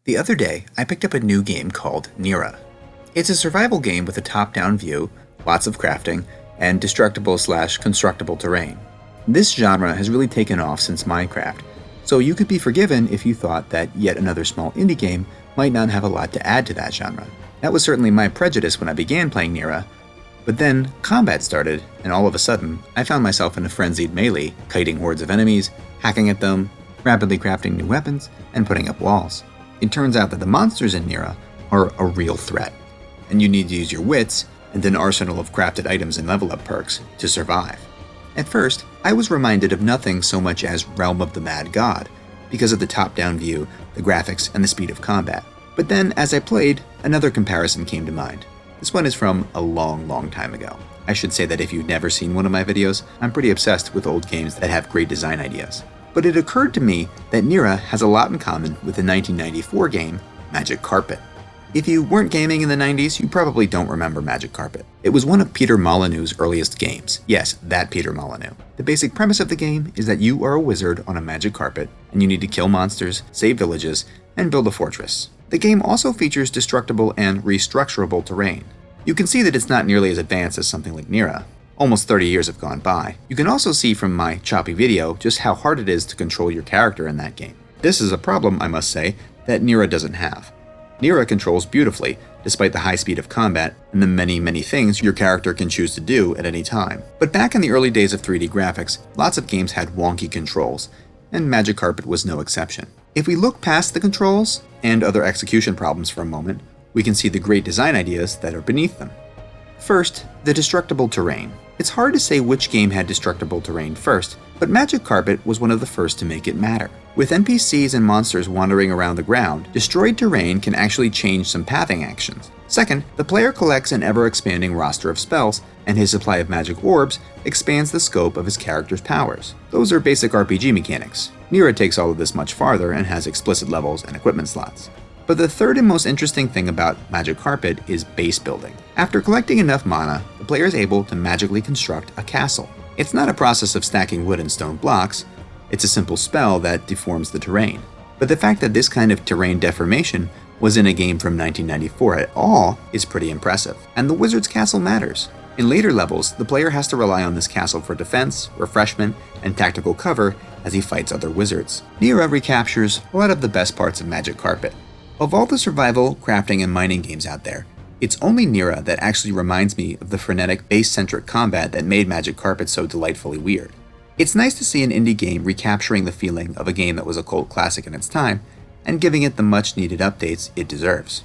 The other day, I picked up a new game called Nira. It's a survival game with a top-down view, lots of crafting, and destructible/constructible terrain. This genre has really taken off since Minecraft, so you could be forgiven if you thought that yet another small indie game might not have a lot to add to that genre. That was certainly my prejudice when I began playing Nira, but then combat started, and all of a sudden, I found myself in a frenzied melee, kiting hordes of enemies, hacking at them, rapidly crafting new weapons, and putting up walls. It turns out that the monsters in Nira are a real threat, and you need to use your wits and an arsenal of crafted items and level up perks to survive. At first, I was reminded of nothing so much as Realm of the Mad God, because of the top-down view, the graphics, and the speed of combat. But then, as I played, another comparison came to mind. This one is from a long time ago. I should say that if you've never seen one of my videos, I'm pretty obsessed with old games that have great design ideas. But it occurred to me that Nira has a lot in common with the 1994 game, Magic Carpet. If you weren't gaming in the 90s, you probably don't remember Magic Carpet. It was one of Peter Molyneux's earliest games. Yes, that Peter Molyneux. The basic premise of the game is that you are a wizard on a magic carpet, and you need to kill monsters, save villages, and build a fortress. The game also features destructible and restructurable terrain. You can see that it's not nearly as advanced as something like Nira. Almost 30 years have gone by. You can also see from my choppy video just how hard it is to control your character in that game. This is a problem, I must say, that Nira doesn't have. Nira controls beautifully, despite the high speed of combat and the many things your character can choose to do at any time. But back in the early days of 3D graphics, lots of games had wonky controls, and Magic Carpet was no exception. If we look past the controls and other execution problems for a moment, we can see the great design ideas that are beneath them. First, the destructible terrain. It's hard to say which game had destructible terrain first, but Magic Carpet was one of the first to make it matter. With NPCs and monsters wandering around the ground, destroyed terrain can actually change some pathing actions. Second, the player collects an ever-expanding roster of spells, and his supply of magic orbs expands the scope of his character's powers. Those are basic RPG mechanics. Nira takes all of this much farther and has explicit levels and equipment slots. But the third and most interesting thing about Magic Carpet is base building. After collecting enough mana, the player is able to magically construct a castle. It's not a process of stacking wood and stone blocks, it's a simple spell that deforms the terrain. But the fact that this kind of terrain deformation was in a game from 1994 at all is pretty impressive, and the wizard's castle matters. In later levels, the player has to rely on this castle for defense, refreshment, and tactical cover as he fights other wizards. Nira recaptures a lot of the best parts of Magic Carpet. Of all the survival, crafting, and mining games out there, it's only Nira that actually reminds me of the frenetic, base-centric combat that made Magic Carpet so delightfully weird. It's nice to see an indie game recapturing the feeling of a game that was a cult classic in its time, and giving it the much-needed updates it deserves.